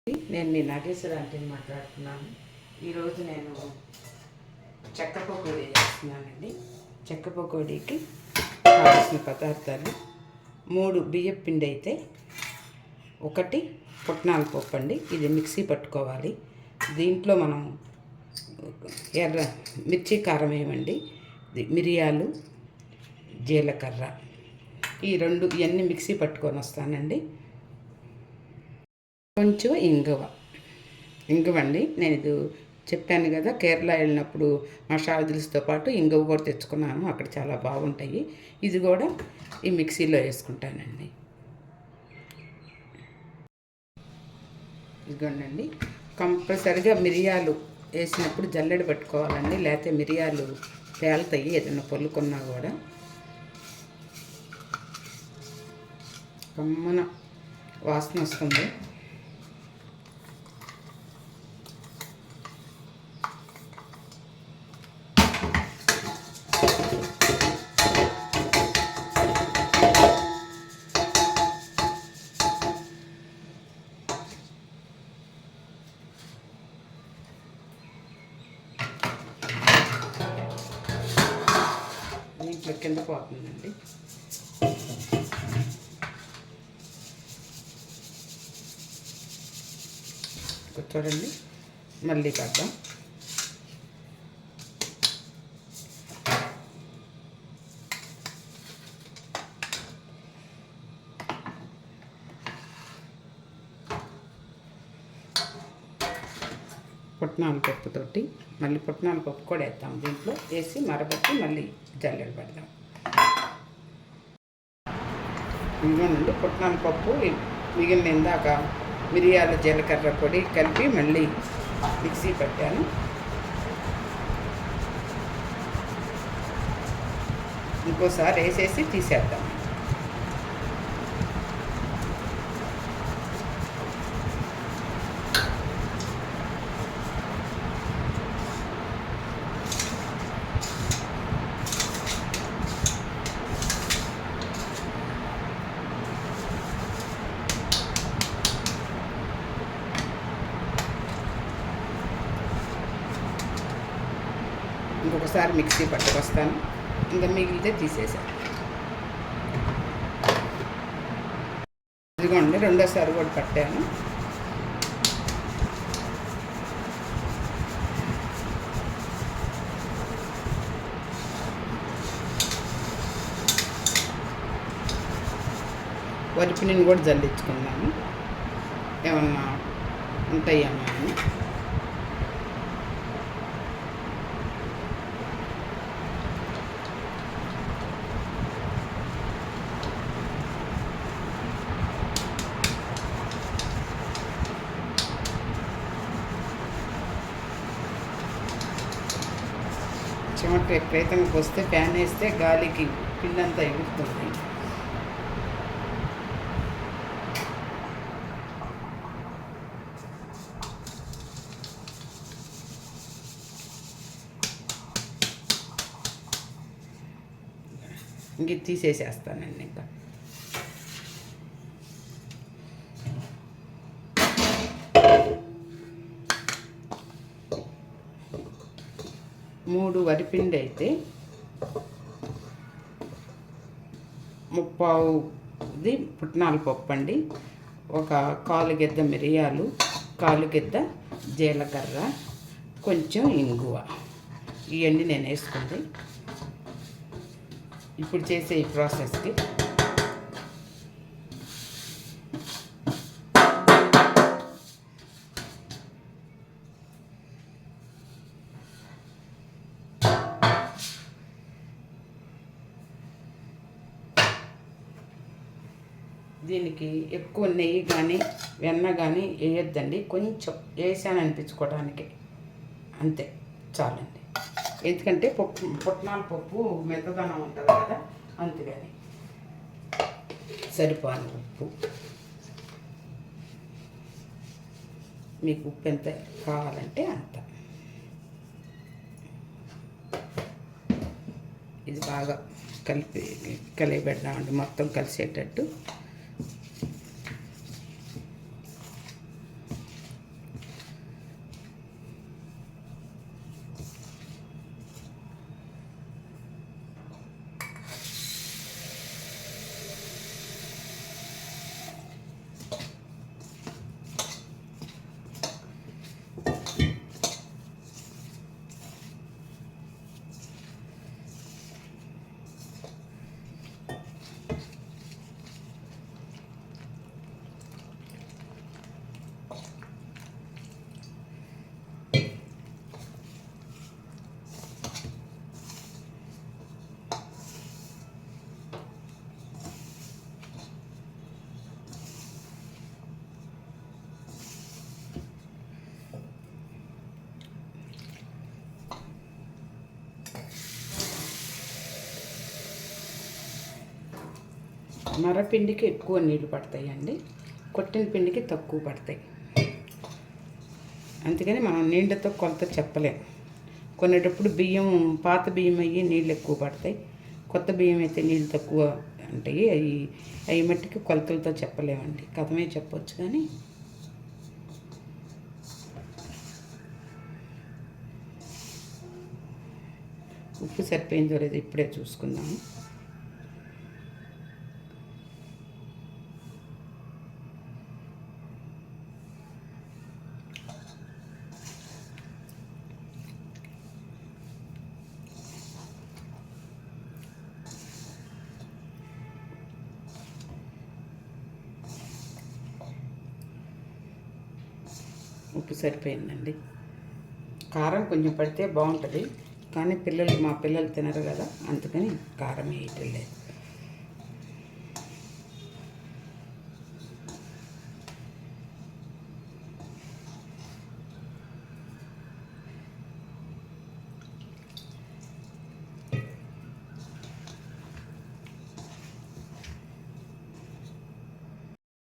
నేను మీ నాగేశ్వర ఆంటీని మాట్లాడుతున్నాను. ఈరోజు నేను చెక్క పకోడీ చేస్తున్నానండి. చెక్క పకోడీకి కావాల్సిన పదార్థాలు 3 బియ్యం పిండి అయితే 1 పుట్నాల పప్పు అండి. ఇది మిక్సీ పట్టుకోవాలి. దీంట్లో మనం మిర్చి కారం వేయమండి, మిరియాలు, జీలకర్ర ఇవన్నీ మిక్సీ పట్టుకొని వస్తానండి. కొంచెం ఇంగువ అండి. నేను ఇది చెప్పాను కదా, కేరళ వెళ్ళినప్పుడు మసాలా దినుసుతో పాటు ఇంగువ కూడా తెచ్చుకున్నాను. అక్కడ చాలా బాగుంటాయి. ఇది కూడా ఈ మిక్సీలో వేసుకుంటానండి. ఇదిగోండి, కంపల్సరిగా మిరియాలు వేసినప్పుడు జల్లెడ పట్టుకోవాలండి, లేకపోతే మిరియాలు పేలుతాయి. ఏదైనా పొల్లుకున్నా కూడా కమ్మన వాసన వస్తుంది. దీంట్లో కింద పోతుందండి. చూడండి, మళ్ళీ కద్దాం. పుట్నాల పప్పుతోటి మళ్ళీ పుట్నాల పప్పు కూడా వేద్దాం. దీంట్లో వేసి మరబట్టి మళ్ళీ జల్లెడ పెడదాం. ఇందులోనండి పుట్నాల పప్పు మిగిలిన ఇందాక మిరియాలు జీలకర్ర పొడి కలిపి మళ్ళీ మిక్సీ పెట్టాను. ఇంకోసారి వేసేసి తీసేద్దాం. ఇంకొకసారి మిక్సీ పట్టుకొస్తాను. ఇంకా మిగిలితే తీసేసాను. ఇదిగోండి, రెండోసారి కూడా పట్టాను. వరిపిని కూడా జల్లించుకున్నాను, ఏమన్నా ఉంటాయమ్మా అని. చెమట ఎప్పుడైతే వస్తే ఫ్యాన్ వేస్తే గాలికి పిండంతా ఎగురుతుంది. ఇంక తీసేసేస్తానండి. ఇంకా మూడు వరిపిండి అయితే 3/4 పుట్నాల పప్పు అండి, 1/4 గిద్ద మిరియాలు, 1/4 గిద్ద జీలకర్ర, కొంచెం ఇంగువ, ఇవన్నీ నేను వేసుకుంది. ఇప్పుడు చేసే ఈ ప్రాసెస్కి దీనికి ఎక్కువ నెయ్యి కానీ వెన్న కానీ వేయొద్దండి. కొంచెం వేసాను అనిపించుకోవడానికి అంతే చాలండి. ఎందుకంటే పుట్నాల పప్పు మెత్తదనం ఉంటుంది కదా, అందుకని సరిపోను ఉప్పు. మీకు ఉప్పు ఎంత కావాలంటే అంత. ఇది బాగా కలిపి పెడదామండి, మొత్తం కలిసేటట్టు. మరపిండికి ఎక్కువ నీళ్ళు పడతాయండి, కొట్టిన పిండికి తక్కువ పడతాయి. అందుకని మనం నీళ్ళతో కొలత చెప్పలేం. కొనేటప్పుడు బియ్యం పాత బియ్యం అయ్యి నీళ్ళు ఎక్కువ పడతాయి, కొత్త బియ్యం అయితే నీళ్ళు తక్కువ ఉంటాయి. అవి మట్టికి కొలతలతో చెప్పలేమండి, కథమే చెప్పొచ్చు. కానీ ఉప్పు సరిపోయిందో లేదో ఇప్పుడే చూసుకుందాము. ఉప్పు సరిపోయిందండి. కారం కొంచెం పడితే బాగుంటుంది, కానీ మా పిల్లలు తినరు కదా, అందుకని కారం వేయటం లేదు.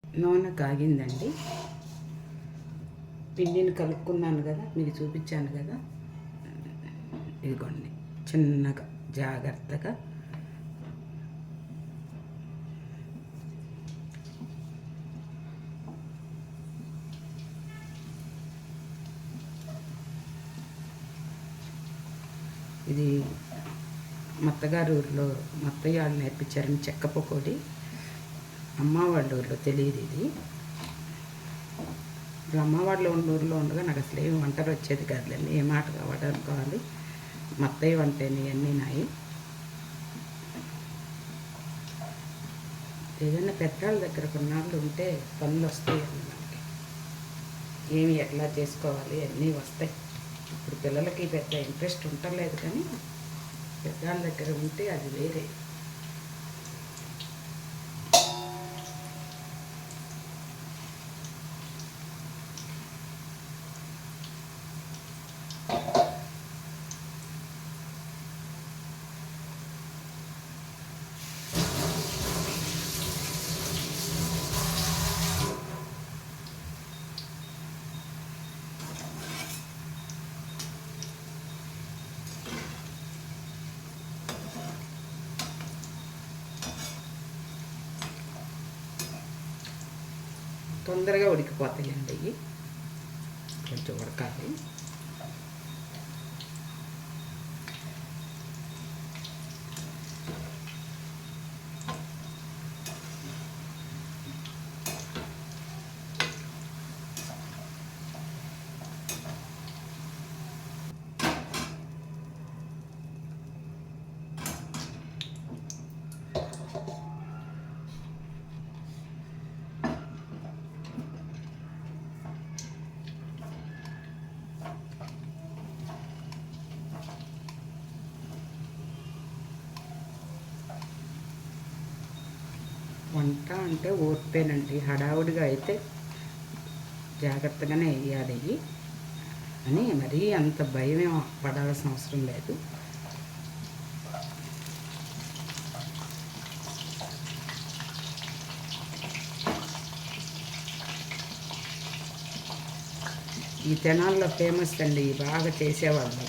నూనె కాగిందండి. పిండిని కలుపుకున్నాను కదా, మీకు చూపించాను కదా. ఇదిగోండి, చిన్నగా జాగ్రత్తగా ఇది మత్తగారు ఊరిలో మత్తయ్య వాళ్ళు నేర్పించారని చెక్క పకోడీ. అమ్మ వాళ్ళ ఊరిలో తెలియదు ఇది. ఇప్పుడు అమ్మ వాళ్ళ ఊరిలో ఉండగా నాకు అసలు ఏమి వంటలు వచ్చేది కాదులేండి, ఏ మాట కావాలి. మత్తయ్య వంటని అన్నీ నాయి. ఏదైనా పెద్దవాళ్ళ దగ్గర కొన్నాళ్ళు ఉంటే పనులు వస్తాయండి మనకి, ఏమి ఎట్లా చేసుకోవాలి అన్నీ వస్తాయి. ఇప్పుడు పిల్లలకి పెద్ద ఇంట్రెస్ట్ ఉండలేదు, కానీ పెద్దవాళ్ళ దగ్గర ఉంటే అది వేరే. తొందరగా ఉడికిపోతాయండి ఇవి, కొంచెం ఉడకాలి. వంట అంటే ఓర్పేనండి, హడావుడిగా అయితే జాగ్రత్తగానే వేయాలి అని మరీ అంత భయమే పడాల్సిన అవసరం లేదు. ఈ తెనాల్లో ఫేమస్ అండి, బాగా చేసేవాళ్ళు.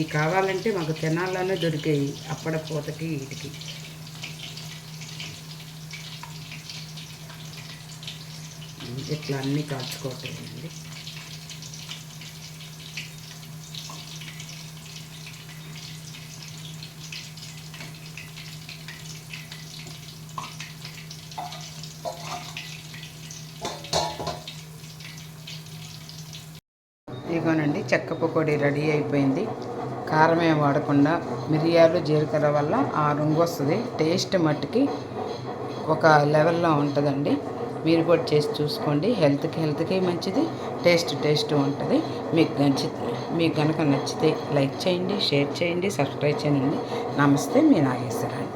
ఈ కావాలంటే మాకు తెనాల్లోనే దొరికాయి అప్పడ పూతకి వీటికి. ఇట్లా అన్నీ కాల్చుకోవట్లేదండి. ఇదిగోనండి, చెక్క పకోడీ రెడీ అయిపోయింది. కారం ఏం వాడకుండా మిరియాలు జీలకర్ర వల్ల ఆ రంగు వస్తుంది. టేస్ట్ మట్టుకి ఒక లెవెల్లో ఉంటుందండి. మీరు కూడా చేసి చూసుకోండి. హెల్త్కి మంచిది, టేస్ట్ ఉంటుంది. మీకు కనుక నచ్చితే లైక్ చేయండి, షేర్ చేయండి, సబ్స్క్రైబ్ చేయండి. నమస్తే, మీ నాగేశ్వరరాణి.